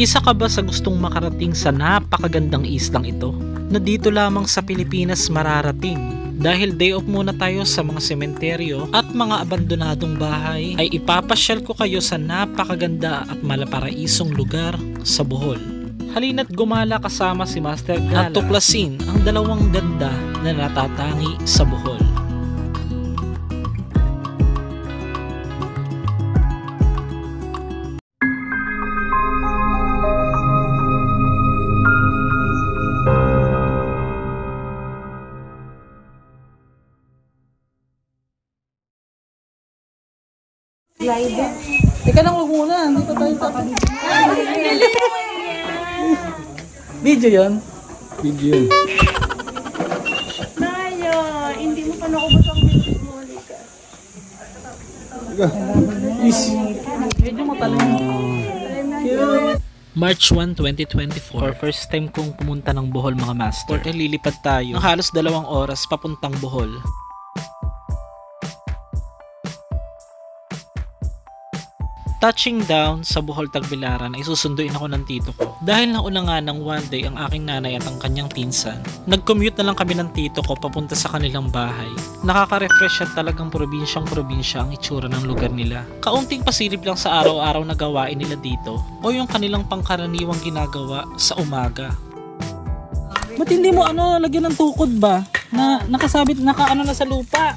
Isa ka ba sa gustong makarating sa napakagandang islang ito na dito lamang sa Pilipinas mararating? Dahil day off muna tayo sa mga sementeryo at mga abandonadong bahay, ay ipapasyal ko kayo sa napakaganda at malaparaisong lugar sa Bohol. Halina't gumala kasama si Master Gala at tuklasin ang dalawang ganda na natatangi sa Bohol. Teka lang, huwag muna. Dito tayo sa video yun? Video yun. Tayo, hindi mo pa naubos ang music mo, Lika. Medyo matalong. March 1, 2024, first time kong pumunta ng Bohol mga master. Lilipad tayo ng halos 2 oras papuntang Bohol. Touching down sa Bohol Tagbilaran ay susunduin ako ng tito ko. Dahil nauna nga ng one day ang aking nanay at ang kanyang pinsan, nag-commute na lang kami ng tito ko papunta sa kanilang bahay. Nakaka-refresh at talagang probinsyang-probinsya ang itsura ng lugar nila. Kaunting pasilip lang sa araw-araw na gawain nila dito o yung kanilang pangkaraniwang ginagawa sa umaga. Ba't hindi mo lagyan ng tukod ba? Na nakasabit, nakaano na sa lupa.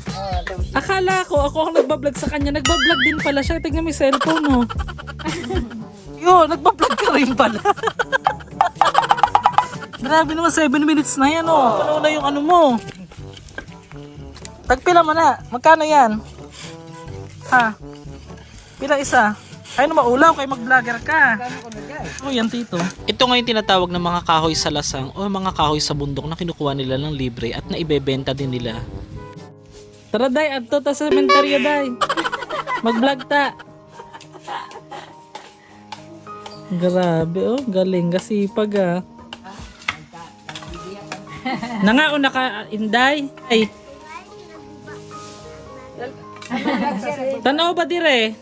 Akala ko, ako ang nagbablog sa kanya. Nagbablog din pala siya. Tignan mo yung cellphone, oh. Yo, nagbablog ka rin pala. Grabe naman, 7 minutes na yan, oh. Paano na yung ano mo? Tagpila mo na. Magkano yan? Ha? Pilang isa? Ay, maulaw kay mag-vlogger ka. Oh, yan tito. Ito ngayon tinatawag ng mga kahoy sa lasang o mga kahoy sa bundok na kinukuha nila ng libre at naibebenta din nila. Tara, day. Adto ta sa sementeryo, day. Mag-vlog ta. Grabe, oh. Galing. Gasipag, ah. Nangauna ka, Inday. Ay. Tanaw ba dire?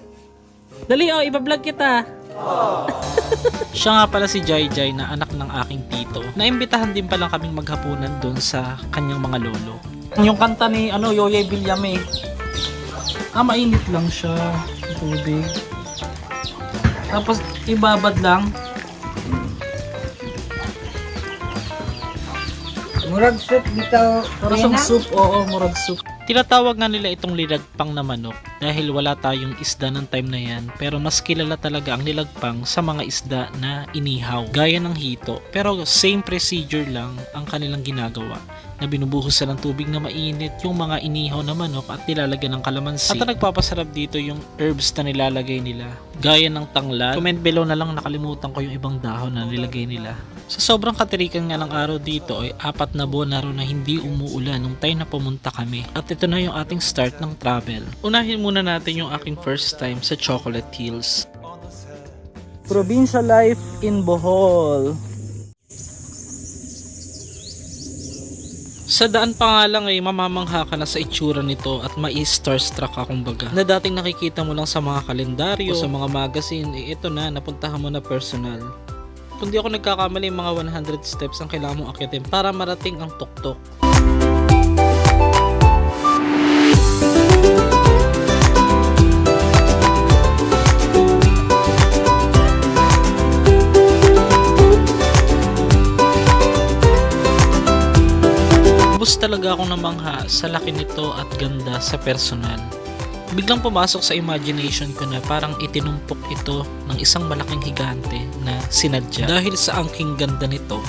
Dali, oh. Iba-vlog kita. Siya nga pala si Jai Jai na anak ng aking tito. Naimbitahan din pala kaming maghapunan doon sa kanyang mga lolo. Yung kanta ni Yoyay Villame. Mainit lang siya. Tubig. Tapos ibabad lang. Murag soup dito. Parang soup, oo, murag soup. Tinatawag nga nila itong lilagpang na manok dahil wala tayong isda ng time na yan, pero mas kilala talaga ang nilagpang sa mga isda na inihaw gaya ng hito, pero same procedure lang ang kanilang ginagawa na binubuhusan ng tubig na mainit yung mga inihaw na manok at nilalagyan ng kalamansi. At ang nagpapasarap dito yung herbs na nilalagay nila gaya ng tanglad. Comment below na lang, nakalimutan ko yung ibang dahon na nilagay nila. Sa sobrang katirikan nga ng araw dito ay 4 na buwan na rin na hindi umuulan nung time na pumunta kami. At ito na yung ating start ng travel. Unahin muna natin yung aking first time sa Chocolate Hills. Provincial life in Bohol. Sa daan pa nga lang ay mamamangha ka na sa itsura nito at mai-starstruck ka kumbaga. Na dating nakikita mo lang sa mga kalendaryo o sa mga magazine, ito na, napuntahan mo na personal. Kung di ako nagkakamali, mga 100 steps ang kailangan mong akyatin para marating ang tuktok. Ubus talaga akong namangha sa laki nito at ganda sa personal. Biglang pumasok sa imagination ko na parang itinumpok ito ng isang malaking higante na sinadya dahil sa angking ganda nito.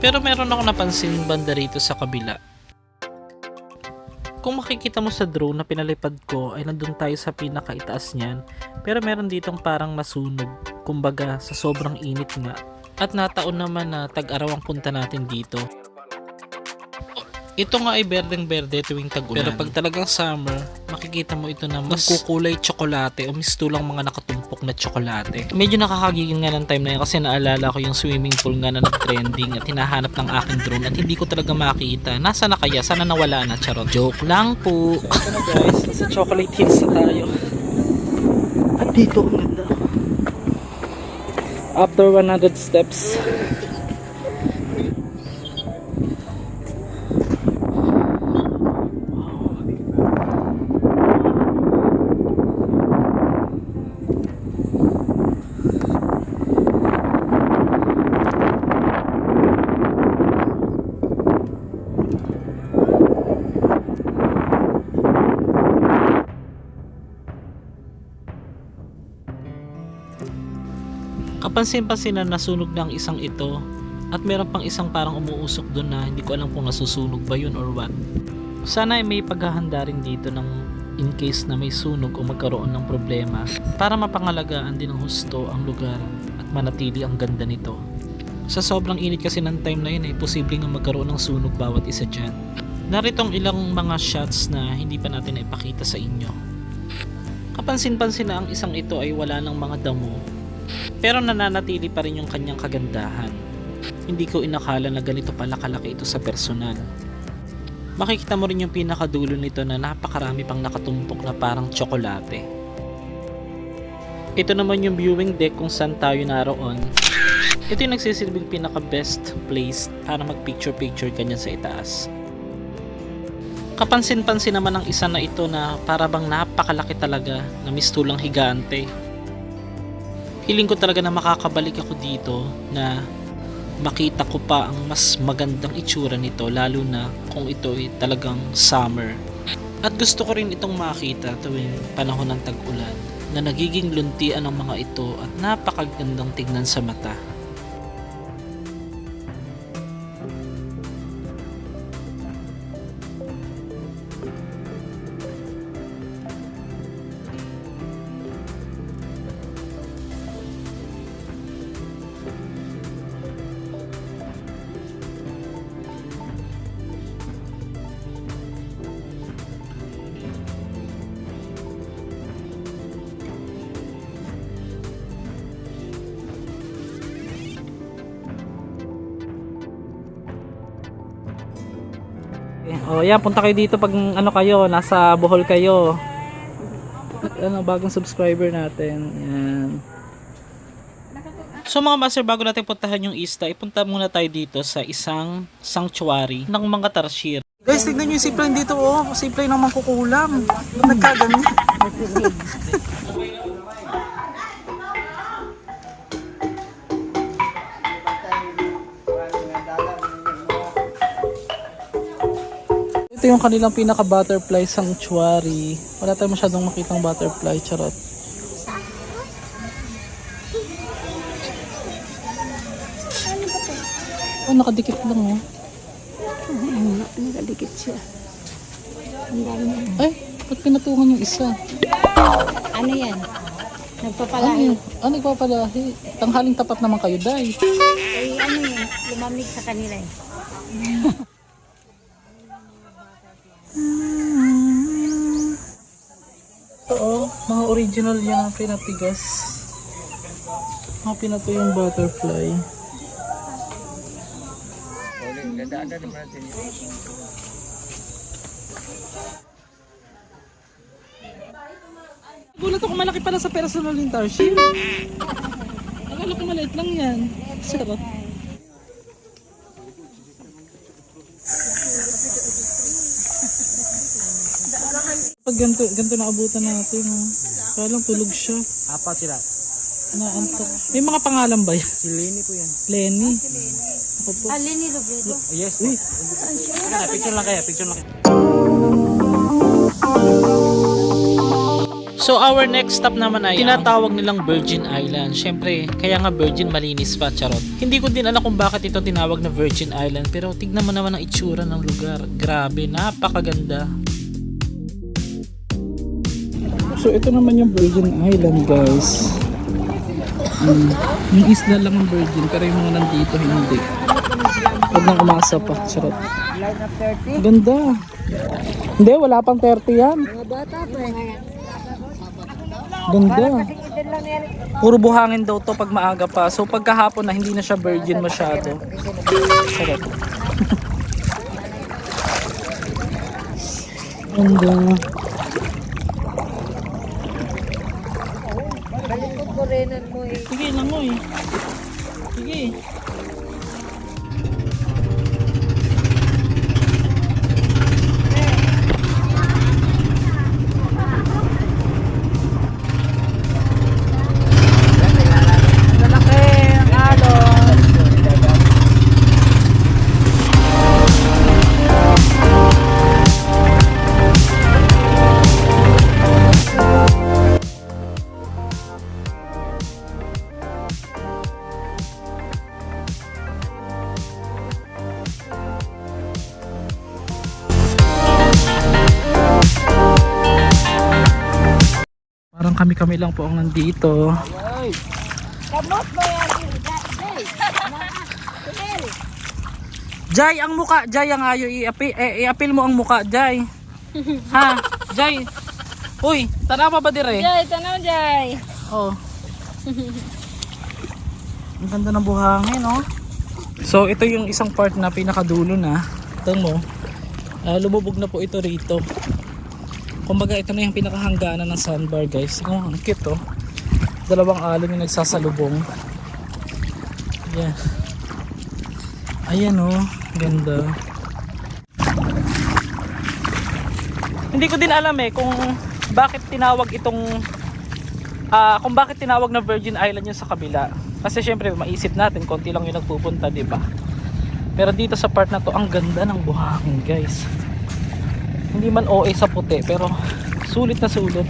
Pero meron ako napansin banda rito sa kabila. Kung makikita mo sa drone na pinalipad ko ay nandun tayo sa pinakaitaas niyan, pero meron ditong parang nasunog, kumbaga sa sobrang init nga. At nataon naman na tag-araw ang punta natin dito. Ito nga ay berdeng-berde tuwing tag-ulan. Pero pag talagang summer, makikita mo ito na magkukulay tsokolate o mistulang mga nakatumpok na tsokolate. Medyo nakakagigil nga ng time na yun kasi naalala ko yung swimming pool nga na nag-trending at hinahanap ng aking drone at hindi ko talaga makita. Nasa na kaya? Sana nawala na, charot. Joke lang po. Ito na guys, nasa Chocolate Hills na tayo. At dito ang ganda. After 100 steps. Kapansin-pansin na nasunog na ang isang ito at meron pang isang parang umuusok doon na hindi ko alam kung nasusunog ba yun or what. Sana ay may paghahanda rin dito ng in case na may sunog o magkaroon ng problema para mapangalagaan din ng husto ang lugar at manatili ang ganda nito. Sa sobrang init kasi ng time na yun ay posible nga magkaroon ng sunog bawat isa dyan. Narito ang ilang mga shots na hindi pa natin ipakita sa inyo. Kapansin-pansin na ang isang ito ay wala ng mga damo pero nananatili pa rin yung kanyang kagandahan. Hindi ko inakala na ganito pala kalaki ito sa personal. Makikita mo rin yung pinakadulo nito na napakarami pang nakatumpok na parang tsokolate. Ito naman yung viewing deck kung saan tayo naroon. Ito yung nagsisilbing pinaka best place para mag picture ganyan sa itaas. Kapansin-pansin naman ang isa na ito na para bang napakalaki talaga na mistulang higante. Feeling ko talaga na makakabalik ako dito na makita ko pa ang mas magandang itsura nito lalo na kung ito ay talagang summer. At gusto ko rin itong makita tuwing panahon ng tag-ulan na nagiging luntian ang mga ito at napakagandang tignan sa mata. Oh, yan, punta kayo dito pag ano kayo, nasa Bohol kayo. Ano, bagong subscriber natin. Yan. So mga master, bago natin puntahan yung isla, ipunta muna tayo dito sa isang sanctuary ng mga tarsier. Guys, tignan nyo yung zipline dito, oh. Zipline ng mangkukulam. Ba't nagkaganyan? Ito yung kanilang pinaka butterfly sanctuary. Wala tayong masyadong makitang butterfly, charot. Oh, nakadikit lang, oh. Nakadikit siya. Ang dami na. Ay, ba't pinatungan yung isa? Ano yan? Ano Nagpapalahi. yun? Ah, nagpapalahi. Tanghaling tapat naman kayo, Day. Ay, ano yan? Lumamig sa kanila eh. Oo, mga original yan ang pinatigas. Mga pinato yung butterfly. Gulat ako, malaki pala sa personal yung tarsier. Akala ko maliit lang yan. Sarap. Pag ganito na abutan natin, ha? Kaya lang tulog siya. Apat sila. Naantok. May mga pangalan ba yan? Si Lenny po yan. Lenny. Ako po. Alin ni Robredo? Yes po. Picture lang kaya, picture lang kaya. So our next stop naman ay tinatawag nilang Virgin Island. Syempre, kaya nga Virgin malinis pa, charot. Hindi ko din alam kung bakit ito tinawag na Virgin Island, pero tignan mo naman ang itsura ng lugar. Grabe, napakaganda. So ito naman yung Virgin Island, guys. Yung isla lang ang Virgin, pero yung mga nandito hindi. Huwag nang umasa pa, charot. Ganda. Hindi, wala pang 30 yan. Ganda. Puro buhangin daw to pag maaga pa. So pagkahapon na hindi na siya virgin masyado. Sarap. Ganda. Renan mo eh. Sige, langoy. Sige. Lalaki ang alon. Parang kami-kami lang po ang nandito. Kamot mo yan. Jay, ang muka, Jay ang ayo i-apil mo ang muka, Jay. Ha, Jay. Uy, tanawa ba dire? Jay, tanaw Jay. Oh. Ang ganda ng buhangin, no? So, ito yung isang part na pinakadulo na. Ito mo. Lumubog na po ito rito. Kumbaga, ito na yung pinakahangganan ng sandbar, guys. Oh, ang cute, oh. Dalawang alon yung nagsasalubong. Yan. Ayan, oh. Ganda. Hindi ko din alam kung bakit tinawag itong kung bakit tinawag na Virgin Island yung sa kabila. Kasi syempre maisip natin konti lang yung nagpupunta, di ba? Pero dito sa part na to, ang ganda ng buhangin, guys. Hindi man OA sa puti, pero sulit na sulit.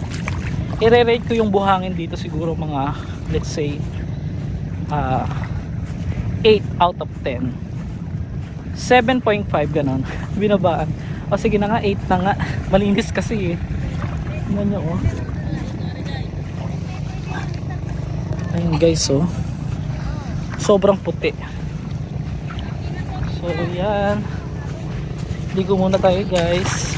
I-rate ko yung buhangin dito siguro mga, let's say 8 out of 10. 7.5 ganon. Binabaan. O sige na nga, 8 na nga. Malinis kasi tingnan nyo, oh. Ayun guys, oh. Sobrang puti. So yan. Ligo muna tayo, guys.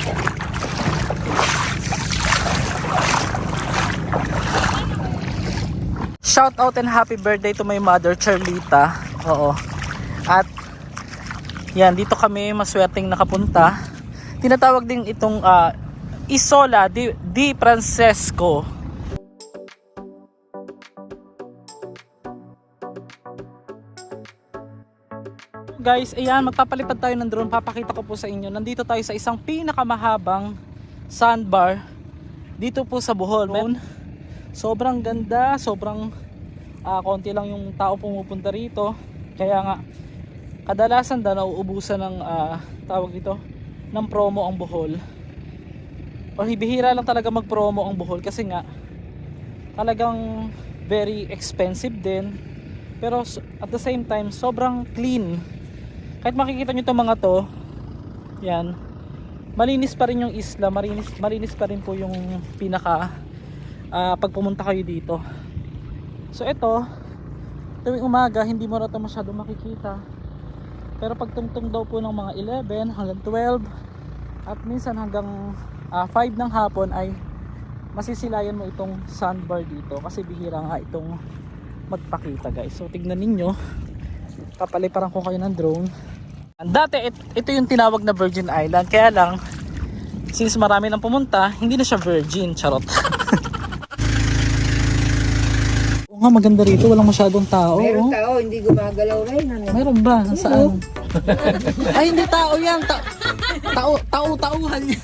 Shout out and happy birthday to my mother, Charlita. Oo. At yan, dito kami maswerteng nakapunta. Tinatawag din itong Isola di Francesco. Guys, ayan, magpapalipad tayo ng drone. Papakita ko po sa inyo. Nandito tayo sa isang pinakamahabang sandbar dito po sa Bohol. Sobrang ganda, sobrang konti lang yung tao pumupunta rito. Kaya nga kadalasan daw nauubusan ng tawag dito ng promo ang Bohol. O bihira lang talaga mag-promo ang Bohol kasi nga talagang very expensive din. Pero at the same time, sobrang clean. Kahit makikita nyo itong mga to, yan, malinis pa rin yung isla, malinis pa rin po yung pinaka pag pumunta kayo dito. So ito, tuwing umaga hindi mo na ito masyado makikita, pero pag tungtong daw po ng mga 11 hanggang 12 at minsan hanggang 5 ng hapon ay masisilayan mo itong sandbar dito kasi bihira nga itong magpakita, guys. So tignan ninyo, papaliparan ko kayo ng drone. Dati ito yung tinawag na Virgin Island, kaya lang since marami nang pumunta, hindi na siya virgin, charot. Oo nga, maganda rito, walang masyadong tao. Meron tao, hindi gumagalaw rin. Meron ba? Saan? Ay, hindi tao yan. Tauhan yan.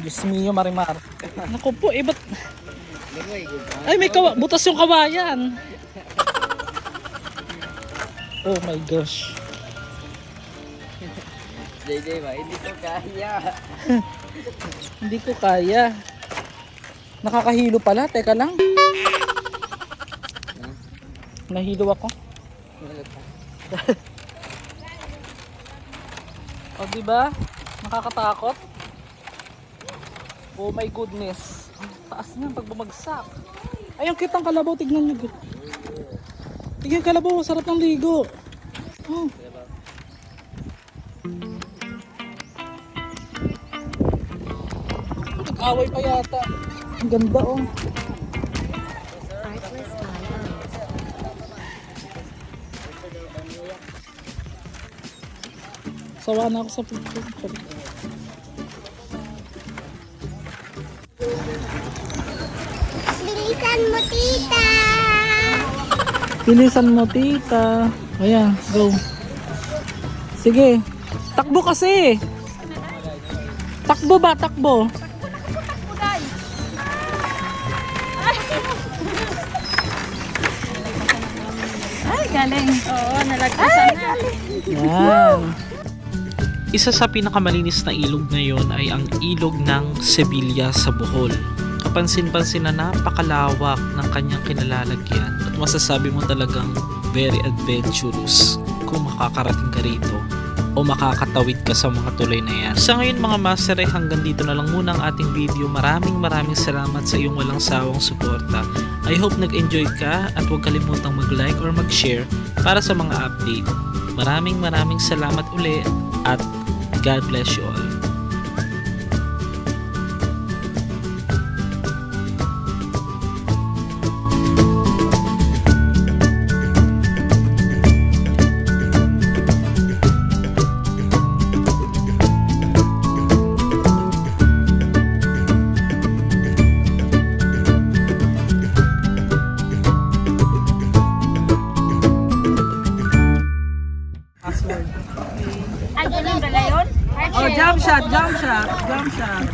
Diyos mio, Marimar. Naku po, ba't... Ay, may butas yung kawayan. Oh my gosh. JJ ba? Hindi ko kaya. Hindi ko kaya. Nakakahilo pala. Teka lang. Nahilo ako. O diba? Nakakatakot. Oh my goodness. Ang taas niyan pag bumagsak. Ay, ang kitang kalabaw. Tignan nyo. Tignan kalabaw. Sarap ng ligo. Oh. Nag-away pa yata. Ang ganda oh. Sawa na ako sa picture. Bilisan mo, tita! Bilisan mo, tita. Ayan, go. Sige. Takbo kasi. Takbo ba? Takbo. Ay, galing. Oo, nalagpasan na. Yan. Isa sa pinakamalinis na ilog ngayon ay ang ilog ng Sevilla sa Bohol. Kapansin-pansin na napakalawak ng kanyang kinalalagyan at masasabi mo talagang very adventurous kung makakarating ka rito o makakatawid ka sa mga tulay na yan. Sa ngayon mga master, hanggang dito na lang muna ang ating video. Maraming salamat sa iyong walang sawang suporta. I hope nag-enjoy ka at huwag kalimutang mag-like or mag-share para sa mga update. Maraming salamat uli at God bless you all. Ay, ganun pala yun? Oh, jump shot, jump shot, jump shot.